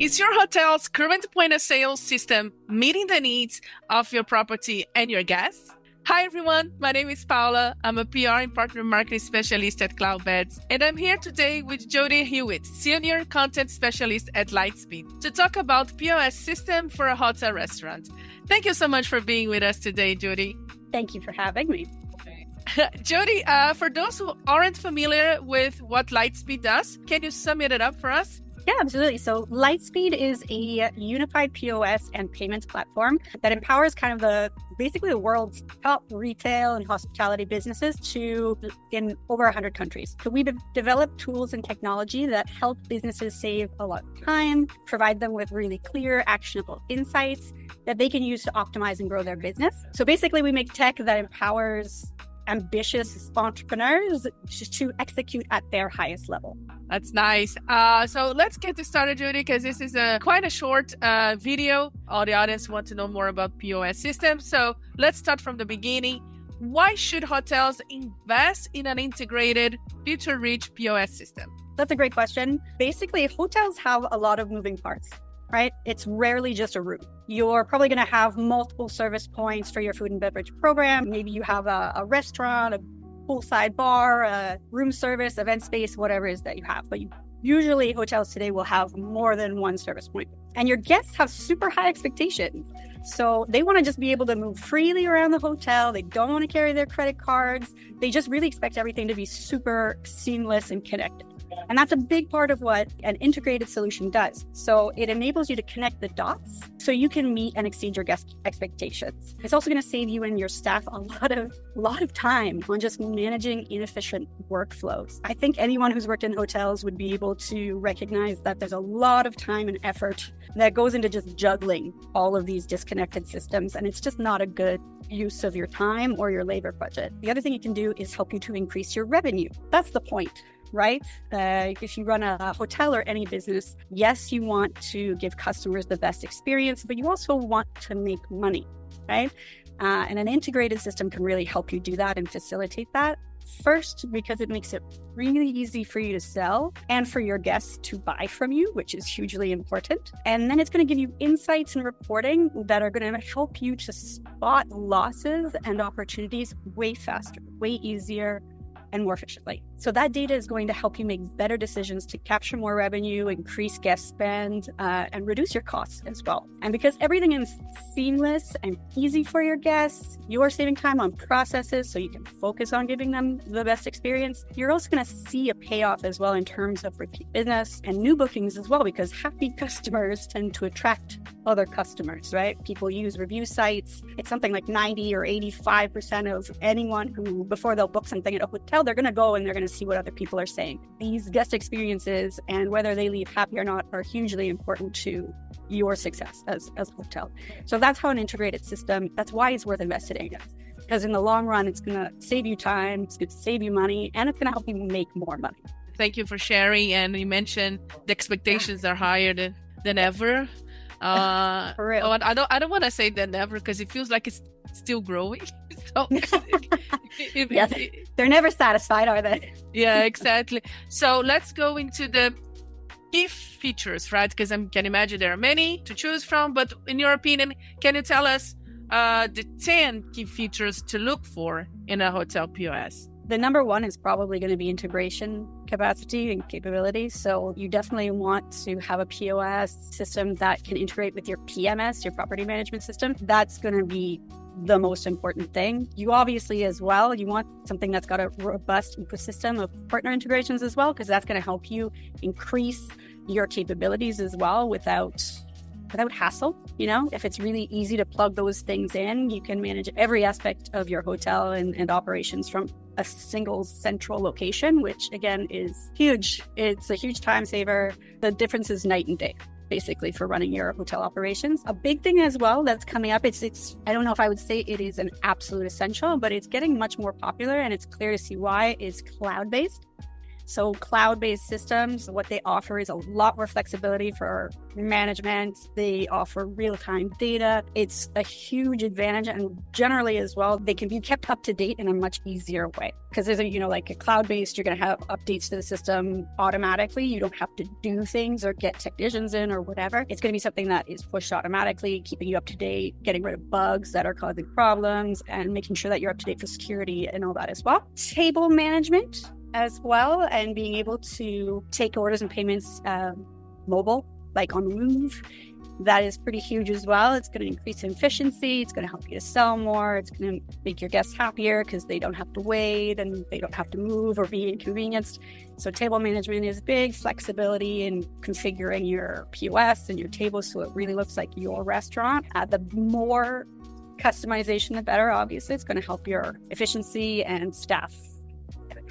Is your hotel's current point of sale system meeting the needs of your property and your guests? Hi everyone, my name is Paula. I'm a PR and partner marketing specialist at Cloudbeds, and I'm here today with Jody Hewitt, Senior Content Specialist at Lightspeed, to talk about POS system for a hotel restaurant. Thank you so much for being with us today, Jody. Thank you for having me. Jody, for those who aren't familiar with what Lightspeed does, can you sum it up for us? Yeah, absolutely. So Lightspeed is a unified POS and payments platform that empowers basically the world's top retail and hospitality businesses in over 100 countries. So we've developed tools and technology that help businesses save a lot of time, provide them with really clear, actionable insights that they can use to optimize and grow their business. So basically we make tech that empowers ambitious entrepreneurs to execute at their highest level. That's nice. So let's get this started, Judy, because this is quite a short video. All the audience want to know more about POS systems. So let's start from the beginning. Why should hotels invest in an integrated, future-rich POS system? That's a great question. Basically, hotels have a lot of moving parts, right? It's rarely just a room. You're probably going to have multiple service points for your food and beverage program. Maybe you have a restaurant, a poolside bar, a room service, event space, whatever it is that you have. But usually hotels today will have more than one service point. And your guests have super high expectations. So they want to just be able to move freely around the hotel. They don't want to carry their credit cards. They just really expect everything to be super seamless and connected. And that's a big part of what an integrated solution does. So it enables you to connect the dots so you can meet and exceed your guest expectations. It's also going to save you and your staff a lot of time on just managing inefficient workflows. I think anyone who's worked in hotels would be able to recognize that there's a lot of time and effort that goes into just juggling all of these disconnected systems. And it's just not a good use of your time or your labor budget. The other thing it can do is help you to increase your revenue. That's the point, right? If you run a hotel or any business, yes, you want to give customers the best experience, but you also want to make money, right? And an integrated system can really help you do that and facilitate that. First, because it makes it really easy for you to sell and for your guests to buy from you, which is hugely important. And then it's going to give you insights and reporting that are going to help you to spot losses and opportunities way faster, way easier, and more efficiently. So that data is going to help you make better decisions to capture more revenue, increase guest spend, and reduce your costs as well. And because everything is seamless and easy for your guests, you're saving time on processes so you can focus on giving them the best experience. You're also going to see a payoff as well in terms of repeat business and new bookings as well, because happy customers tend to attract other customers, right? People use review sites. It's something like 90 or 85% of anyone who, before they'll book something at a hotel, they're going to go and they're going to see what other people are saying. These guest experiences and whether they leave happy or not are hugely important to your success as a hotel. So that's how an integrated system, that's why it's worth investing in. Because in the long run, it's going to save you time, it's going to save you money, and it's going to help you make more money. Thank you for sharing. And you mentioned the expectations are higher than ever. For real. I don't want to say than ever because it feels like it's still growing. So they're never satisfied, are they? Yeah, exactly. So let's go into the key features, right? Because I can imagine there are many to choose from. But in your opinion, can you tell us the 10 key features to look for in a hotel POS? The number one is probably going to be integration capacity and capabilities. So you definitely want to have a POS system that can integrate with your PMS, your property management system. That's going to be the most important thing. You obviously as well, you want something that's got a robust ecosystem of partner integrations as well, because that's going to help you increase your capabilities as well without hassle. You know, if it's really easy to plug those things in, you can manage every aspect of your hotel and operations from a single central location, which again is huge. It's a huge time saver. The difference is night and day, basically, for running your hotel operations. A big thing as well that's coming up, it's I don't know if I would say it is an absolute essential, but it's getting much more popular and it's clear to see why, is cloud-based. So cloud-based systems, what they offer is a lot more flexibility for management. They offer real-time data. It's a huge advantage. And generally as well, they can be kept up to date in a much easier way. Because there's like a cloud-based, you're going to have updates to the system automatically. You don't have to do things or get technicians in or whatever. It's going to be something that is pushed automatically, keeping you up to date, getting rid of bugs that are causing problems, and making sure that you're up to date for security and all that as well. Table management as well, and being able to take orders and payments mobile, like on the move. That is pretty huge as well. It's going to increase efficiency. It's going to help you to sell more. It's going to make your guests happier because they don't have to wait and they don't have to move or be inconvenienced. So table management is big. Flexibility in configuring your POS and your tables so it really looks like your restaurant. The more customization, the better. Obviously, it's going to help your efficiency and staff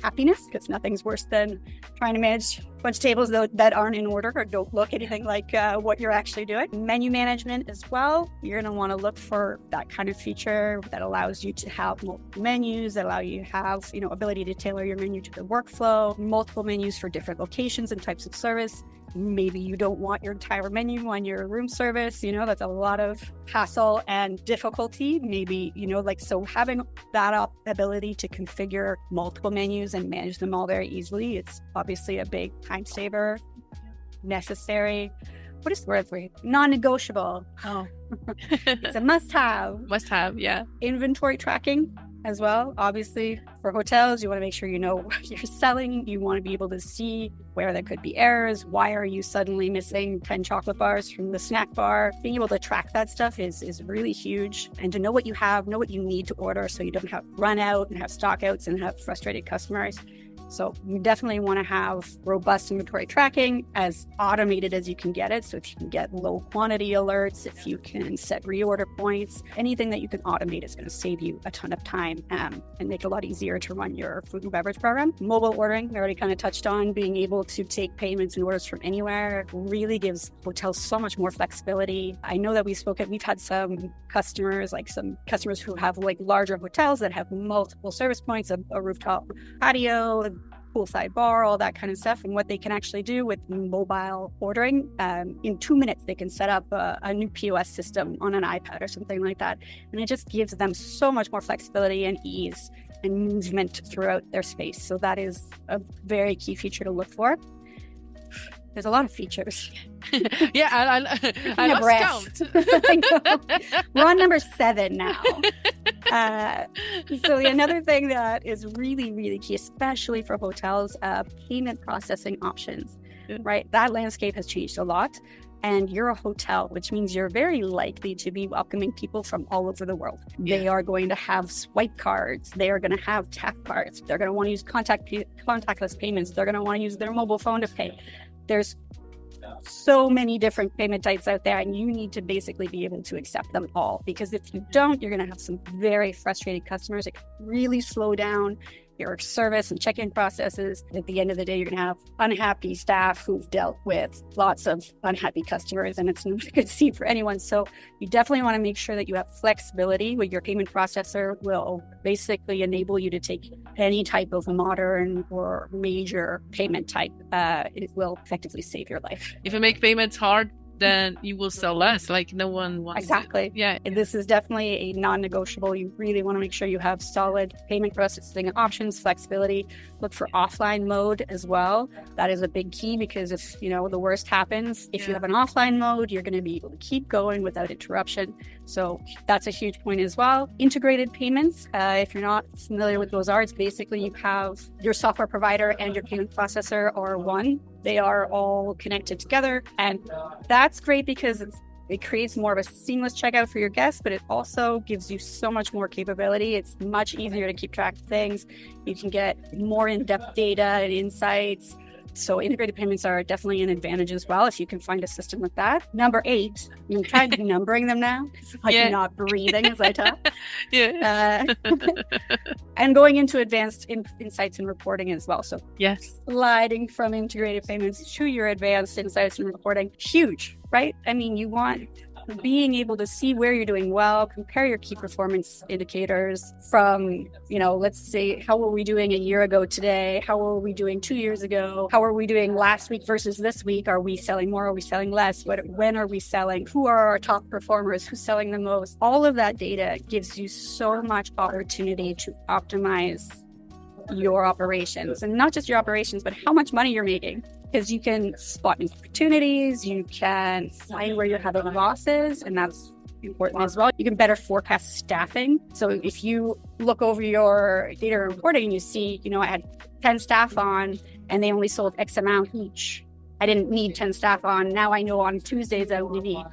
happiness, because nothing's worse than trying to manage a bunch of tables that aren't in order or don't look anything like what you're actually doing. Menu management as well. You're going to want to look for that kind of feature that allows you to have multiple menus, that allow you to have, ability to tailor your menu to the workflow, multiple menus for different locations and types of service. Maybe you don't want your entire menu on your room service, that's a lot of hassle and difficulty. Maybe, so having that ability to configure multiple menus and manage them all very easily, it's obviously a big time saver, necessary. What is the word for it? Non-negotiable. Oh, it's a must-have. Must-have, yeah. Inventory tracking as well. Obviously, for hotels, you want to make sure you know what you're selling. You want to be able to see where there could be errors. Why are you suddenly missing 10 chocolate bars from the snack bar? Being able to track that stuff is really huge. And to know what you have, know what you need to order so you don't have run out and have stock outs and have frustrated customers. So you definitely want to have robust inventory tracking, as automated as you can get it. So if you can get low quantity alerts, if you can set reorder points, anything that you can automate is going to save you a ton of time and make it a lot easier to run your food and beverage program. Mobile ordering, we already kind of touched on. Being able to take payments and orders from anywhere really gives hotels so much more flexibility. I know that we've had some customers who have larger hotels that have multiple service points, a rooftop patio, poolside bar, all that kind of stuff. And what they can actually do with mobile ordering, in 2 minutes, they can set up a new POS system on an iPad or something like that. And it just gives them so much more flexibility and ease and movement throughout their space. So that is a very key feature to look for. There's a lot of features. Yeah, I lost count. We're on number 7 now. So another thing that is really, really key, especially for hotels, payment processing options, right? That landscape has changed a lot. And you're a hotel, which means you're very likely to be welcoming people from all over the world. Yeah. They are going to have swipe cards. They are going to have tap cards. They're going to want to use contactless payments. They're going to want to use their mobile phone to pay. There's so many different payment types out there, and you need to basically be able to accept them all, because if you don't, you're going to have some very frustrated customers. It can really slow down your service and check-in processes. At the end of the day, you're going to have unhappy staff who've dealt with lots of unhappy customers, and it's not a good scene for anyone. So you definitely want to make sure that you have flexibility with your payment processor. Will basically enable you to take any type of modern or major payment type. It will effectively save your life. If you make payments hard, then you will sell less. No one wants Exactly. to. Yeah. This is definitely a non-negotiable. You really want to make sure you have solid payment processing options, flexibility. Look for offline mode as well. That is a big key, because if, the worst happens, if you have an offline mode, you're going to be able to keep going without interruption. So that's a huge point as well. Integrated payments. If you're not familiar with those it's basically you have your software provider and your payment processor are one. They are all connected together. And that's great because it creates more of a seamless checkout for your guests, but it also gives you so much more capability. It's much easier to keep track of things. You can get more in-depth data and insights. So integrated payments are definitely an advantage as well if you can find a system like that. Number 8, I'm trying to numbering them now. It's not breathing as I talk. And going into advanced insights and reporting as well. So sliding from integrated payments to your advanced insights and reporting, huge, right? I mean, you want being able to see where you're doing well, compare your key performance indicators from, let's say, how were we doing a year ago today? How were we doing 2 years ago? How are we doing last week versus this week? Are we selling more? Are we selling less? When are we selling? Who are our top performers? Who's selling the most? All of that data gives you so much opportunity to optimize your operations, and not just your operations, but how much money you're making. Because you can spot new opportunities, you can find where you're having losses, and that's important as well. You can better forecast staffing. So if you look over your data reporting and you see, I had 10 staff on and they only sold X amount each. I didn't need 10 staff on. Now I know on Tuesdays I only need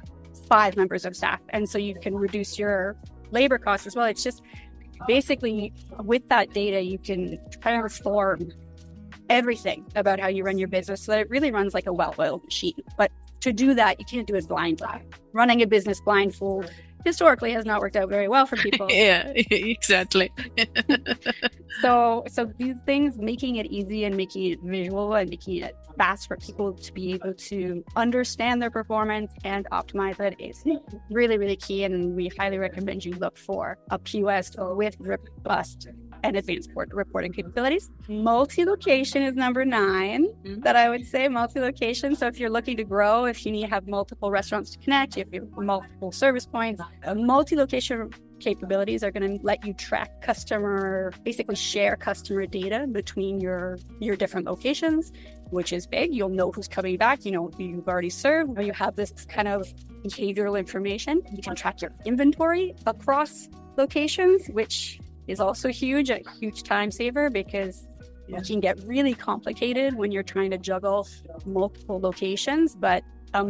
5 members of staff. And so you can reduce your labor costs as well. It's just basically with that data, you can transform everything about how you run your business so that it really runs like a well-oiled machine. But to do that, you can't do it blindly. Running a business blindfold historically has not worked out very well for people. Yeah, exactly. So these things, making it easy and making it visual and making it fast for people to be able to understand their performance and optimize it is really, really key. And we highly recommend you look for a POS with robust and advanced reporting capabilities. Multi-location is number 9 that I would say, multi-location. So if you're looking to grow, if you need to have multiple restaurants to connect, if you have multiple service points, multi-location capabilities are going to let you track basically share customer data between your different locations, which is big. You'll know who's coming back, who you've already served. When you have this kind of behavioral information, you can track your inventory across locations, which is also a huge time saver, because it can get really complicated when you're trying to juggle multiple locations. But a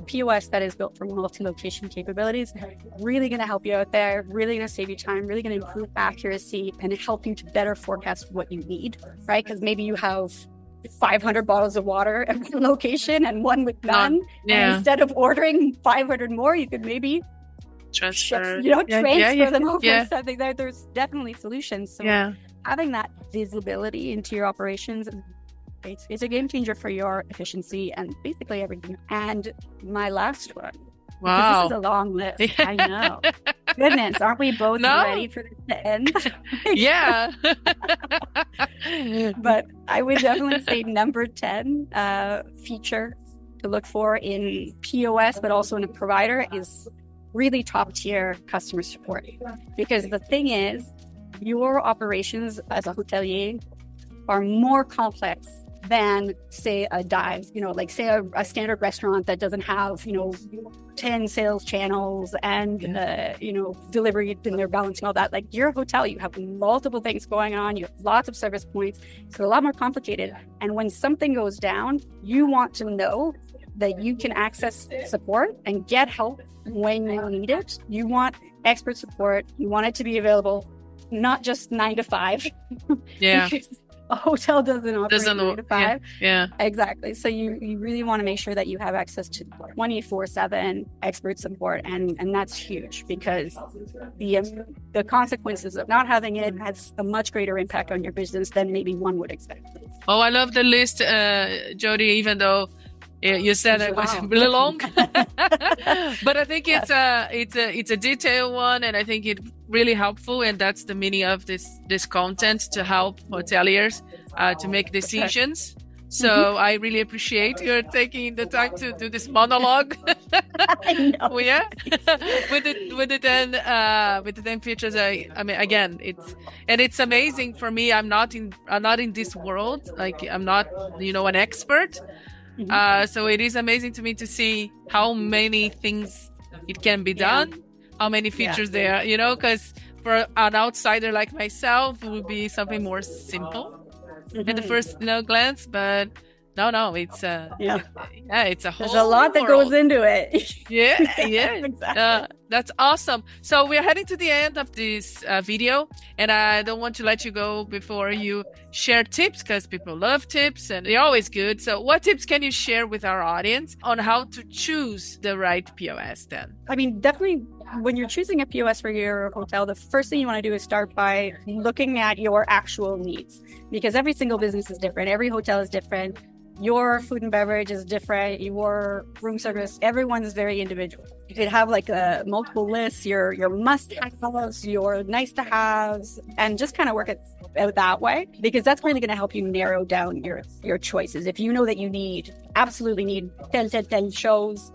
POS that is built for multi-location capabilities really going to help you out there, really going to save you time, really going to improve accuracy and help you to better forecast what you need, right? Because maybe you have 500 bottles of water at one location and one with none. And instead of ordering 500 more, you could maybe transfer them over something. There's definitely solutions. So having that visibility into your operations, it's a game changer for your efficiency and basically everything. And my last one. Wow. This is a long list. I know. Goodness, aren't we both ready for this to end? Yeah. But I would definitely say number 10 feature to look for in POS, but also in a provider, is really top tier customer support. Because the thing is, your operations as a hotelier are more complex than, say, a dive, like say a standard restaurant that doesn't have, 10 sales channels and, delivery and they're balancing all that. Like your hotel, you have multiple things going on. You have lots of service points. So a lot more complicated. And when something goes down, you want to know that you can access support and get help when you need it. You want expert support. You want it to be available, not just 9 to 5. Yeah. A hotel doesn't operate 9 to 5. Yeah. Exactly. So you really want to make sure that you have access to 24/7 expert support. And that's huge, because the consequences of not having it has a much greater impact on your business than maybe one would expect. Oh, I love the list, Jody, even though you said it was really long, but I think it's a detailed one, and I think it's really helpful. And that's the meaning of this content, to help hoteliers to make decisions. So I really appreciate your taking the time to do this monologue. I know. Yeah, with the 10 features. I mean, again, it's amazing for me. I'm not in this world. Like I'm not an expert. So it is amazing to me to see how many things it can be done, how many features there are, because for an outsider like myself, it would be something more simple at the first glance. But no, it's it's a whole. There's a lot that goes into it. Yeah. Exactly. That's awesome. So we're heading to the end of this video, and I don't want to let you go before you share tips, because people love tips and they're always good. So what tips can you share with our audience on how to choose the right POS then? I mean, definitely when you're choosing a POS for your hotel, the first thing you want to do is start by looking at your actual needs, because every single business is different. Every hotel is different. Your food and beverage is different. Your room service, everyone's very individual. You could have like multiple lists, your must-haves, your nice-to-haves, and just kind of work it out that way, because that's really going to help you narrow down your choices. If you know that you absolutely need 10 shows.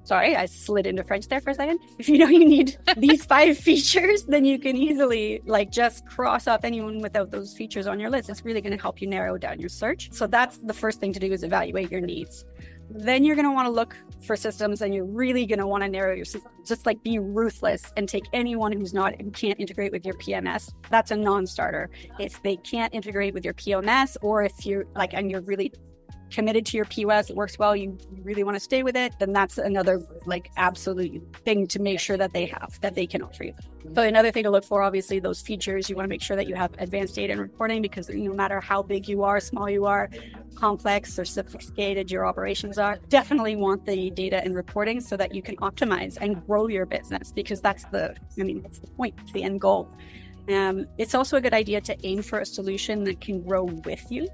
Sorry, I slid into French there for a second. If you know you need these 5 features, then you can easily just cross off anyone without those features on your list. It's really going to help you narrow down your search. So that's the first thing to do, is evaluate your needs. Then you're going to want to look for systems, and you're really going to want to narrow your system. Just be ruthless and take anyone who can't integrate with your PMS. That's a non-starter. If they can't integrate with your PMS, or if you're and you're really committed to your POS, it works well, you really want to stay with it, then that's another absolute thing to make sure that they can offer you. So another thing to look for, obviously, those features. You want to make sure that you have advanced data and reporting, because no matter how big you are, small you are, complex or sophisticated your operations are, definitely want the data and reporting so that you can optimize and grow your business, because that's the point, it's the end goal. It's also a good idea to aim for a solution that can grow with you.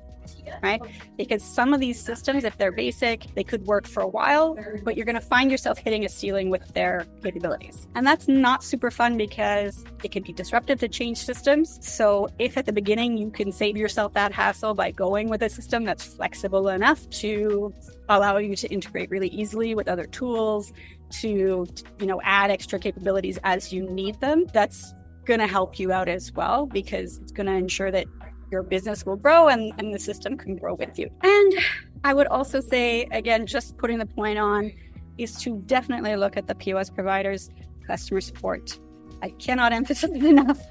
Right? Because some of these systems, if they're basic, they could work for a while, but you're going to find yourself hitting a ceiling with their capabilities. And that's not super fun, because it can be disruptive to change systems. So if at the beginning you can save yourself that hassle by going with a system that's flexible enough to allow you to integrate really easily with other tools, to add extra capabilities as you need them, that's going to help you out as well, because it's going to ensure that your business will grow and the system can grow with you. And I would also say, again, just putting the point on, is to definitely look at the POS providers' customer support. I cannot emphasize enough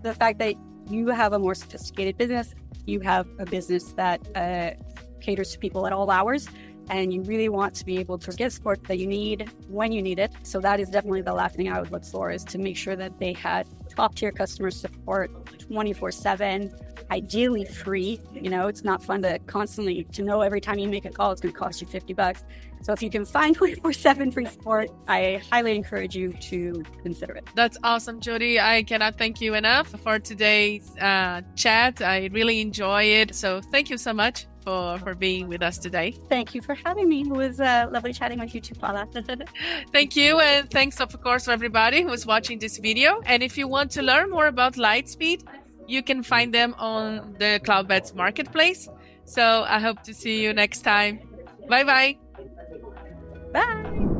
the fact that you have a more sophisticated business. You have a business that caters to people at all hours, and you really want to be able to get support that you need when you need it. So that is definitely the last thing I would look for, is to make sure that they had top-tier customer support 24/7, ideally free. It's not fun to know every time you make a call it's going to cost you $50. So if you can find 24/7 free support, I highly encourage you to consider it. That's awesome, Jody. I cannot thank you enough for today's chat. I really enjoy it. So thank you so much for being with us today. Thank you for having me. It was lovely chatting with you too, Paula. Thank you. And thanks, of course, for everybody who is watching this video. And if you want to learn more about Lightspeed, you can find them on the Cloudbeds Marketplace. So I hope to see you next time. Bye-bye. Bye.